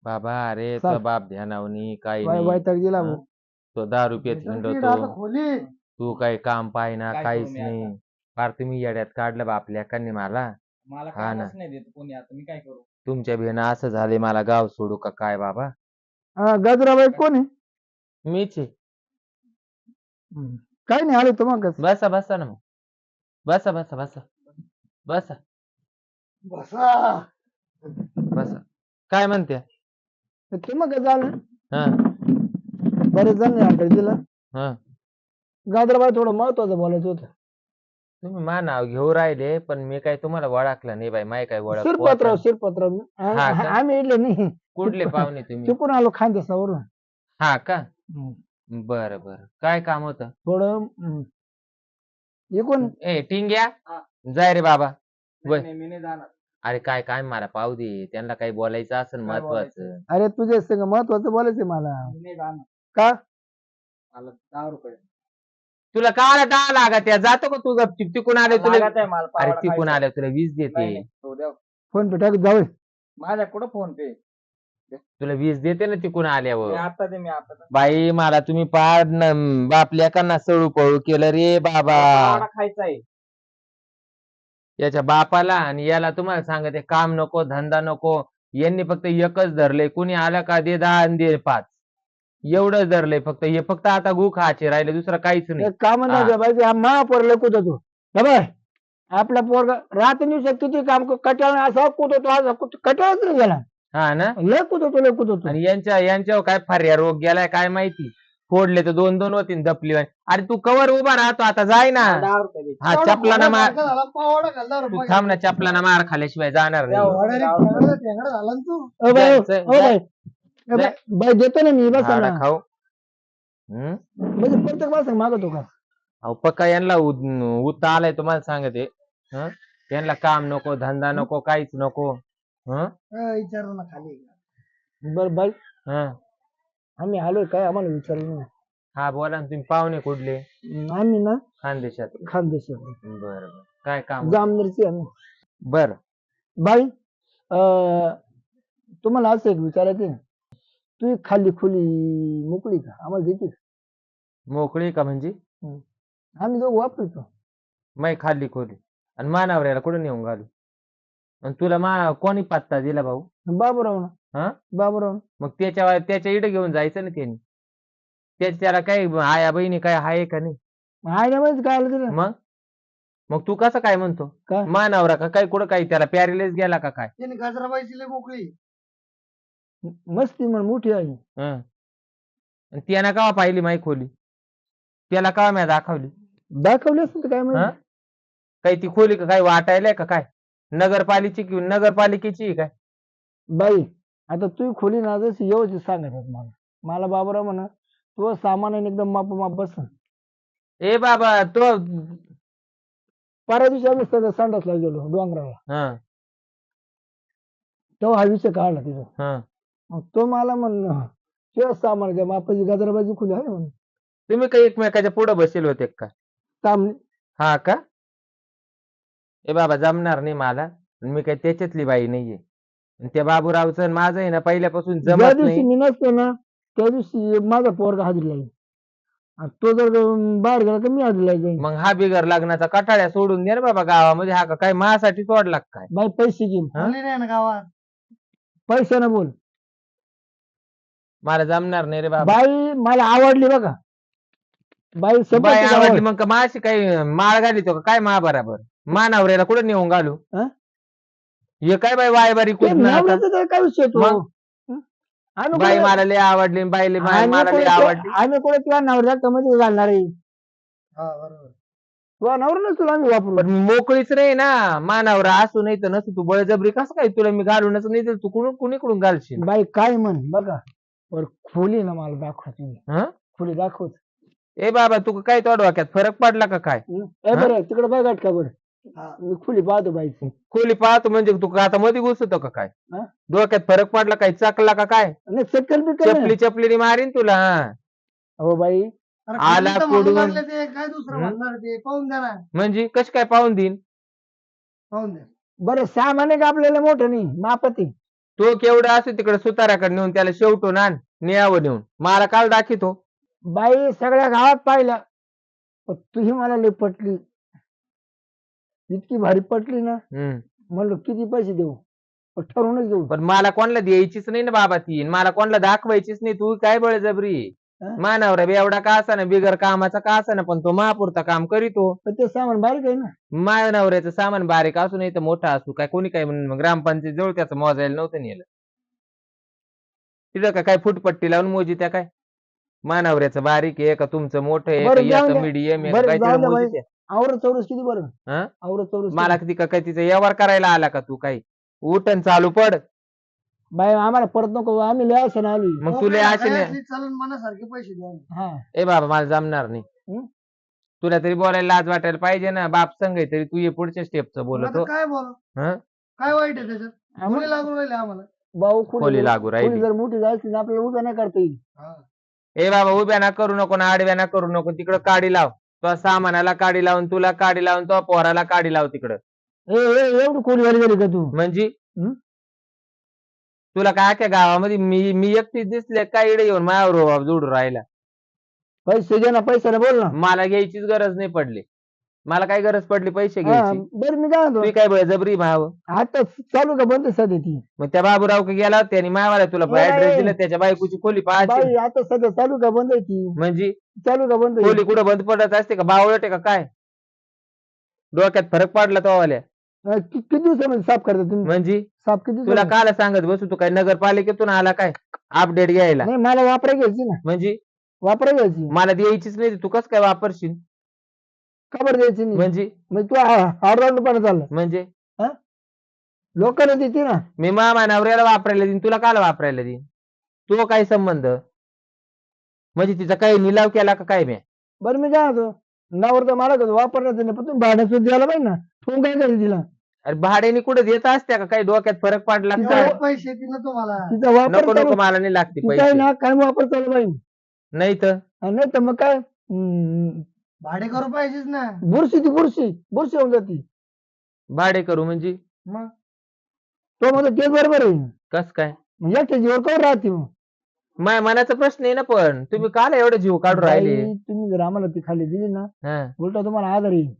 बाबा अरे चल. तो बाप ध्यानावनी काही वाय नाही. वैताग दिला हं? भाऊ. तो 10 रुपये हिंडतो. खोली तू काही काम पाहिना काय काहीच करू मी नाही. आता? फार तुम्ही येड्यात काढलं बाप लेकांनी मला. मला हा ना. कामच नाही देत कोणी, आता मी काय करू? तुमच्या भेना असं झाले मला गाव सोडू का काय बाबा. गजराबाई कोण आहे? मीच आहे. काय नाही आले तुम्हाला कसं? बसा बसा ना मग. बसा बसा बसा बसा बसा बसा. काय म्हणते? तुम्हाला कसं आलं? हा बरेच जण नाही दिलं. हा गाजराबाई थोडं महत्वाचं बोलायचं होतं. तुम्ही मा नाव घेऊ राहिले पण मी काय तुम्हाला ओळखलं नाही बाई. माय काय ओळख शिरपतराव पोहोचलं. शिरपतराव हा का? आम्ही इडले नाही. कुठले पाहुणे तुम्ही? चुकून आलो खानदेशावरून. हा का? बर बर. काय काम होतं? थोडं इकून ए टिंग्या हा. जाय रे बाबा. नाही, नाही, मी नाही जाणार. अरे काय काय मला पाहू दे. त्यांना काही बोलायचं असेल काय महत्वाचं. अरे तुझे संग महत्वाचं बोलायचं मला. मी नाही जाणार. का? मला 10 रुपये तुला काला 10 लागत या. जातो का तू गपचिप? तिकून आले तुला. लागत आहे मला, अरे पावडा तिकून खायचा. आले तुला 20 देते. नाही, नाही, तो द्या. फोन पे टाक जाऊ. माझ्या कुठं फोन पे? तुला 20 देते ना तिकून आल्यावर. मी आता दे. बाई मला तुम्ही पार बाप लेकांना सळू पळू केलं रे बाबा. पावडा खायचा आहे. याच्या बापाला आणि याला तुम्हाला सांगते काम नको धंदा नको. यांनी फक्त एकच धरलंय. कुणी आलं का दे 10 आणि दे 5 एवढंच धरलंय फक्त. हे फक्त आता गु खायचे राहिले दुसरं काहीच नाही. काम नाही पाहिजे. हा महापोर कुठं होतो बाय. आपला पोरगा रात दिवसात किती काम कटाळ असा कुठं आज कटाळच नाही गेला. हा ना. लय कुठं आणि यांच्यावर काय फार्या रोग गेलाय काय माहिती. फोडले तर 2-2 होतीन दपली. अरे तू कवर उभा राहतो आता जाय ना. 10 रुपये दे. हा चपलाना मार. पावडा घालला तू थांब ना. चपलाना मार खाल्ल्याशिवाय जाणार नाही. झाला ना तू. बाई देतो ना मी बस झाडं ना. खाऊ. म्हणजे प्रत्येक माणसं मागतो का? अहो पक्का यांना उत्ता आलाय तुम्हाला सांगते. त्यांना काम नको धंदा नको काहीच नको. विचारू ना खाली. बर बाई हं. आम्ही आलोय काय आम्हाला विचारलं नाही. हा बोला ना. तुम्ही पाहुणे कुठले? आम्ही ना खानदेशात. खानदेशात बरं बरं. काय काम? जामनेरची आम्ही. बर. बाई तुम्हाला असं एक विचारायचं आहे. तू खाली खुली मोकळी का आम्हाला देते का? मोकळी का म्हणजे? आम्ही दोघं वापरतो. मै खाल्ली खोली आणि मानावऱ्याला कुठे नेऊन घालू? आणि तुला कोणी पत्ता दिला भाऊ? बाबूराव ना. हा बाबूराव मग त्याच्या इकडे घेऊन जायचं ना त्यांनी. त्याला काही आया बहिणी काय आहे का नाही? आयडिया माहिती काय आलं तिला? मग मग तू कसं काय म्हणतो? काय? मानावरा का काय कुठं काही त्याला पॅरेलाइज गेला का काय? त्याने गाजराबाईची लय मोकळी. मस्ती म्हण मोठी आहे. हं. आणि त्यानं केव्हा पाहिली माई खोली? त्याला केव्हा मी दाखवली? दाखवली असं काय हं? माहिती. काही ती खोली का काय वाटायलाय का काय? नगरपालिकेची आहे काय? बाई आता तू खोली ना जशी व्यवस्थित सांगत मला बाबूराव म्हणा तो सामान आहे ना एकदम माप बस. ए बाबा तो परवा दिवशी आम्ही सगळं संडासला गेलो डोंगराला. हं तेव्हा हा विषय काढला तिथं. हं. मग तो मला म्हणलं तेव्हा सामान घ्या मापाची गजराबाजी खुली आहे म्हणून. तुम्ही काही एकमेकाच्या पुढे बसेल होते का? काम हा का? ए बाबा जमणार नाही मला. मी काही त्याच्यातली बाई नाहीये. आणि त्या बाबूरावचं आणि माझं आहे ना पहिल्यापासून ज्या जमत दिवशी नाही. मी नसतो ना त्या दिवशी माझा पोरगा हजरीला येईल. आणि तो जर बाहेर गेला तर मी हजरीला जाईन. मग हा बिगर लग्नाचा कटाळ्या सोडून दे ना बाबा गावामध्ये. हा का काय माझ्यासाठी सोडला का काय? बाई पैसे घेईन. खाली नाही ना गावात. पैशानं बोल. मला जमणार नाही रे बाबा. बाई मला आवडली बघा. बाई शपथ बाई तुला आवडली मग का माझी काही माळ घालीतो का काय मा बराबर? मानावऱ्याला कुठे नेऊन घालू? हं? हे काय बाई वायबारी ते कुठं आता? नवऱ्याचं तर काय विषय तो. मग? आम्ही बाई कोणी- मला लय आवडली बाईले आम्ही मला लय कोणी- आवडली. आम्ही कोणी तुला नवऱ्या कमध्ये घालणार आहे. हा बरोबर. तुला नवरा नसतो आम्ही वापरू. पण मोकळीच नाही ना. मानावरा असू नाही तर नसू तू बळजबरी कसं काय तुला मी घालूनच नाही तर तू कुणीकडून घालशील? बाई काय म्हण बघा वर खोली ना मला दाखवते. हं? खोली दाखवत. ए बाबा तू काय तो डोक्यात फरक पडला का काय? बरं तिकडे बघ का बरं. हा. मी खोली पाहतो बाईची. खोली पाहतो म्हणजे तू का आता मध्ये घुसतो का काय? हं? डोक्यात फरक पडला काय? चकला का काय? नाही चक्कर बिक्कर नाही. चपलीने मारीन तुला. हा. हो बाई अरे आला खाली तर म्हणू कुठून? लागले ते काय दुसरं हं? म्हणणार ते पाहून द्या ना. म्हणजे कशी काय पाहून देईन? पाहून द्या. बरं सामान आहे का आपल्याला मोठं नाही मापती. तो केवढं असं तिकडे सुताराकडे नेऊन त्याला शेवटून आण न्यावं नेऊन मला काल दाखितो. बाई सगळ्या गावात पाहिलं पण तुही मला लई पटली, इतकी भारी पटली ना. म्हणलो किती पैसे देऊ पण ठरवूनच घेऊ. पण मला कोणाला द्यायचीच नाही ना बाबा ती, मला कोणाला दाखवायचीच नाही. तू काय बळजबरी हा? मानवरा एवढा का असा बिगर कामाचा का असा पण तो महापुरता काम करीतो. पण ते सामान बारीक आहे ना. मानवऱ्याचं सामान बारीक असू नाही तर मोठा असू काय कोणी काय म्हणून ग्रामपंचायत जवळ त्याचं मोजायला नव्हतं नेलं. तिथं का काय फुटपट्टी लावून मोजी त्या काय मानवऱ्याचं बारीक आहे का तुमचं मोठं आहे बरं, का जाऊ याचं द्या. मीडियम आहे बरं, काय जाऊ द्या बाई. मोजी आवरत चौरस किती बरं. हा? आवरत चौरस मला ती का काय तिचा व्यवहार करायला आला का तू काही उठन चालू पड. बाई आम्हाला परत नको, आम्ही लय असं आलो. मग तुला असे नाही चालून मनासारखे पैसे द्या. हा ए बाबा मला जमणार नाही. हं? तुला तरी बोलायला लाज वाटायला पाहिजे ना. बाप संघ आहे तरी तू ये पुढच्या स्टेपचं मग बोलतो. आता काय बोल हं? काय वाईट आहे त्याच्यात? मुली लागून राहिले आम्हाला. भाऊ खोली लागू राहिली. जर मोठी जायची ना आपल्याला उभ्या नाही करता येईल. हा. ए बाबा उभ्या ना करू नको ना आडव्या ना करू नको. तिकडं काडी लाव. तो सामानाला काडी लावून तुला काडी लावून तो पोराला काडी लाव तिकडं. एवढी खोली वाली झाली का तू. म्हणजे हं? तुला काय काय गावामध्ये मी एकटी दिसले काय इडे येऊन माझ्यावर जोडून राहिला. पैसे घे ना, पैशाला बोल ना. मला घ्यायचीच गरज नाही पडली. मला काय गरज पडली पैसे हा, घ्यायची. बरं मी काय म्हणतो तुम्ही काय बळजबरी भाव. आता चालू का बंद सध्या ती. मग त्या बाबूराव का गेला त्याने मावाला तुला नाही, ऍड्रेस नाही. दिला त्याच्या बायकोची खोली पाहायची. बाई आता सध्या चालू का बंद आहे ती. म्हणजे चालू का बंद आहे? खोली कुठं बंद पडत असते का बावळट आहे का काय. डोक्यात फरक पडला तो वाल्या. किती दिवसामध्ये साफ करता तुम्ही. म्हणजे साफ किती तुला दिवसामध्ये? काल सांगत बसू तू काय नगरपालिकेतून आला काय अपडेट घ्यायला. नाही मला वापरा घ्यायची ना, म्हणजे वापरा घ्यायची. मला द्यायचीच नाही तू कस काय वापरशील. खबर द्यायची नाही. म्हणजे मग तू ऑलराऊंडपणा चालला. म्हणजे लोकांना देते ना. मी मामा नवऱ्याला वापरायला देईन तुला काल वापरायला देईन. तो काय संबंध. म्हणजे तिचा काही निलाव केला का काय मी. बरं मी काय म्हणतो नवर तर मला वापरण्याचं नाही पण तुम्ही भाड्याचं द्यायला पाहिजे ना. तू काय करायचं तिला. अरे भाड्याने कुठे देत असत्या का काही डोक्यात फरक पडला का काय? किती पैसे येतील ना तुम्हाला? तिचा वापर नको नको चालू- मला नाही लागते तिचा आहे पैसे. ना काय वापर चालू पाहिजे. नाही तर नाही तर मग काय भाडे करू पाहिजेच ना. बुरशी ती बुरशी होऊन जाते. भाडे करू म्हणजे मग तो म्हणतो तेच बरोबर आहे. कस काय. मग एकट्या जीवर कवर राहते मग. माझ्या मनाचा प्रश्न आहे ना पण तुम्ही काल एवढं जीव काढून राहिले. बाई, तुम्ही जर आम्हाला ती खाली दिली ना हा. उलटा तुम्हाला आधार येईल.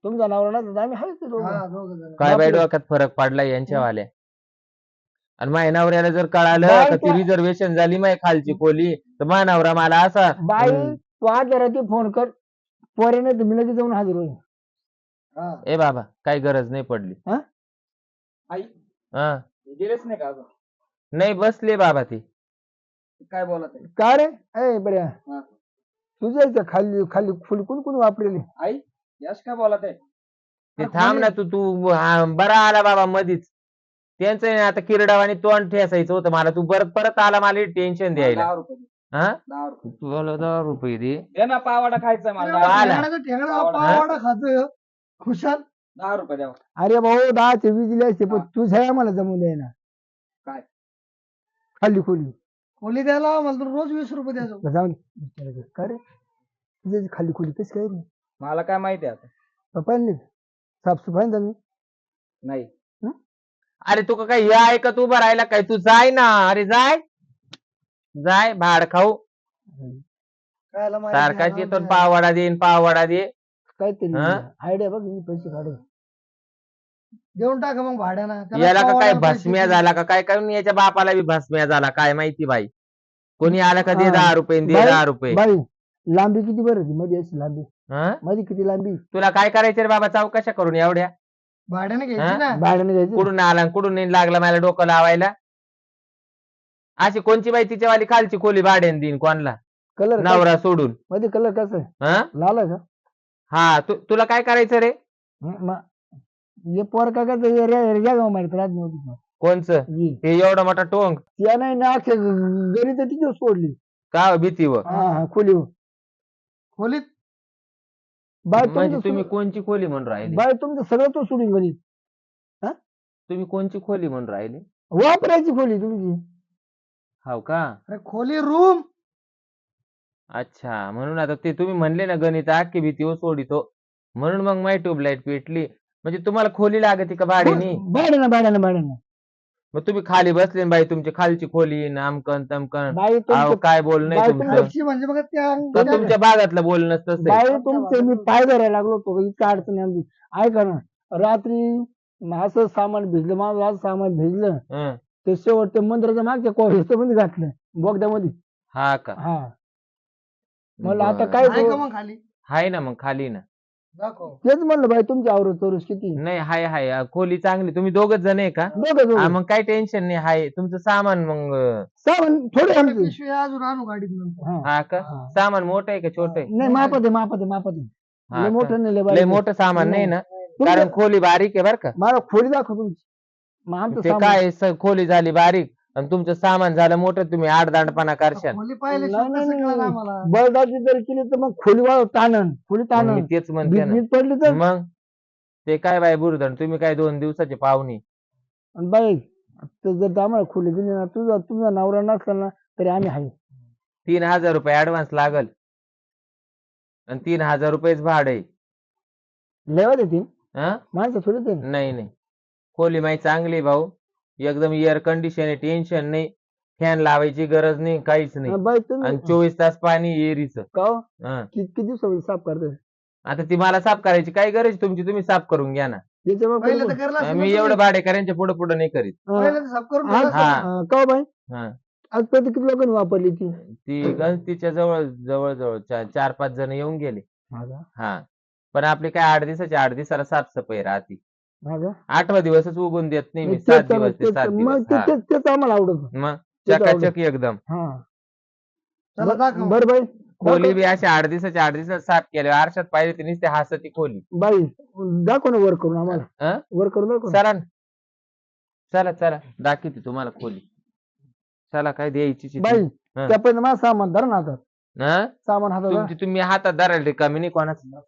तुमचा नवरा नाही तर आम्ही हाय ते दोघं. हा, दोघं जण. काय बाई बापरे. डोक्यात फरक पडला यांच्या वाल्या. आणि माझ्या नवऱ्याला जर कळालं बाई, का ती त्या- रिझर्वेशन झाली माझी खालची खोली तर माझा नवरा मला असा बाई तू आज जरा ते फोन कर पोरे नाही तर मी लगेच जाऊन हजर होईल. हा. ए बाबा काही गरज नाही पडली. आई हा गेलेच नाही का अजून. नाही बसले बाबा ती. काय बोलत आहे. का रे ए बऱ्या हा. तुझ्या इथं खाली खाली फुल कोणी कोणी वापरेली. आई यश काय बोलत आहे. ते थांब ना तू हा, बरा आला बाबा मधीच. त्यांचं आहे ना आता किरडावानी तोंड ठेसायचं होतं मला. तू परत आला मला टेन्शन द्यायला. 10 रुपये दे. हा 10 रुपये तुला 10 रुपये दे. दे ना. पावाडा खायचा मला. ठेंगडा- 10 आला. ठेंगडाचा ठेंगडा पावडा. पावडा खातोय खुशाल. 10 रुपये द्यावा. अरे भाऊ 10 वीज दिले असते पण हा. तुझ्या आम्हाला जमून द्याय ना. काय? खाली खोली खोली द्यायला मला तर रोज 20 रुपये द्यायचो. जाऊन विचारायचं, का रे तुझ्या खाली खोली कशी काय रे मला काय माहिती आहे आता. पप्पांनी साफसफाई झाली. नाही. अरे तू का काय हे ऐकत उभं राहिला काय तू जाय ना. अरे जाय भाड खाऊ. कायला माहिती सारखाच आहे, येतो आम्हाला पाववाडा दे पाववाडा दे. काहीतरी हा? आयडिया बघ मी पैसे काढू. देऊन टाका मग भाड्यानं. त्याला याला का काय पाववाड्याला पैसे भस्म्या दिले. झाला का काय काय याच्या बापाला बी भस्म्या झाला काय माहिती बाई. कोणी आलं का दे हा. 10 रुपये दे बाई- 10 रुपये. बाई लांबी किती बरं ती मध्ये अशी लांबी हा? मध्ये किती लांबी तुला काय करायचं रे बाबा चौकशा करून एवढ्या. भाड्याने हा? घ्यायची ना. भाड्याने घ्यायची. कुठून आला आणि कुठून नाही लागला मला डोकं लावायला. अशी कोणची बाई तिच्यावाली खालची खोली भाड्याने देईन कोणला कलर नवरा सोडून. मध्ये कलर कसं आहे? हा लाल आहे का? हा तुला काय करायचं रे. हे पोर का मारत राहत नव्हती कोणचं हे एवढा मोठा टोंग त्या नाही ना अख्ख्या घरी तर तिथे सोडली. का भीतीवर. हा खोली खोलीत बाय म्हणजे तुमचं तुम्ही कोणची खोली म्हणून राहिली. बाय तुमचं सगळं तो सोडून घरी तुम्ही कोणची खोली म्हणून राहिली. वापरायची खोली तुमची. हो का. अरे खोली रूम. अच्छा म्हणून आता ते तुम्ही म्हणले ना गणित अख्खी भीतीवर सोडितो म्हणून मग माय ट्यूबलाईट पेटली. म्हणजे तुम्हाला खोली लागते का भाड्याने. भाड्यानं मग तुम्ही खाली बसले ना बाई, तुमची खालची खोली नामकन तमकन. बाई अहो तुमचे काय बोलणं बाई, तुमचं. खालची म्हणजे मग त्या का तुमच्या भागातलं बोलणं तसं आहे. बाई तुमचे मी पाय धरायला लागलो होतो इतका अडचणी आमची. ऐका ना, रात्री असं सामान भिजलं, माझं असं सामान भिजलं, हं. ते शेवट ते मंदिराच्या मागच्या मध्ये घातलं बोगद्यामध्ये. हा का. हा म्हणलं आता बरं. काय आहे का करू? मग खाली हाय ना मग खाली ना. दाखव. तेच म्हणलं बाई तुमची आवरत चोरस किती नाही हाय हाय खोली चांगली. तुम्ही दोघच जण आहे का. दोघं हा दोघं मग काही टेन्शन नाही. हाय तुमचं सामान मग. सामान थोडे थोडे आमचे. पिशवी अजून आणू गाडीत नंतर. हा. हा का. हा. सामान मोठं आहे का छोटं आहे. नाही मापत आहे मापत आहे मापत आहे. हा लय का? मोठं नाही लय लय बारीक आहे. मोठं सामान नाही ना. तुमचं- कारण खोली बारीक आहे बर का. मला खोली दाखव तुमची. मग आमचं ते सामान काय खोली झाली बारीक आणि तुमचं सामान झालं मोठं, तुम्ही आडदांडपणा करशाल. खोली नाही, पाहिल्याशिवाय नाही, कसं कळलं नाही. आम्हाला. बळदाची जर केली तर मग खोली वाळ ताणन खोली मग मी ताणन तेच म्हणते ना. वीज पडली तर. मग ते काय बाय बुरधण, तुम्ही काय 2 दिवसाचे पाहुणे. आणि बाई तर जर आम्हाला खोली दिली ना, तुझा नवरा नसला ना तरी आम्ही आहे. 3,000 रुपये ऍडव्हान्स लागल आणि 3,000 रुपयेच भाडं आहे. लेवा देतील हं? माणसं थोडी ते. नाही नाही, खोली माहिती चांगली आहे भाऊ. एकदम एअर कंडिशन आहे, टेन्शन नाही. फॅन लावायची गरज नाही, काहीच नाही. बाई तुम्ही आणि 24 तास पाणी एरीचं. का हो? हं. किती दिवसामध्ये साफ करते आता ती मला साफ करायची काय गरज आहे तुमची, तुम्ही साफ करून घ्या ना. पहिलं तर त्याच्यामुळे करलं असेल ना मी तुम्ही. एवढं भाडेकऱ्यांच्या पुढे पुढे नाही करीत. पहिलं तर साफ करून ठेवलं हा. असेल. का हो बाई हं. आजपर्यंत किती लोकांनी वापरली ती? ती गणतीच्या जवळ जवळ जवळ 4-5 जण येऊन गेले. हा. पण आपली काय 8 दिवसाच्या 8 दिवसाला साफसफाई राहते. 8वा दिवसच उगून देत नाही मी. 7 दिवस ते 7 मग दिवस. हा. तेच आम्हाला आवडत. मग तेच आवडत. चकाचक एकदम. हा चला दाखव. बर बाई खोली बी अशा 8 दिवसाच्या 8 दिवसात साफ केल्या. आरशात पाहिजे ती नुसती हसती खोली. बाई दाखव ना वर करून आम्हाला. हं? वर करून दाखव ना. चला ना. चला चला दाखवते तुम्हाला खोली. चला काय द्यायची बाई त्या पण माझं सामान धर ना हातात. सामान हातात धर. तुम्ही हातात धरायला रिकामी नाही कोणाचं.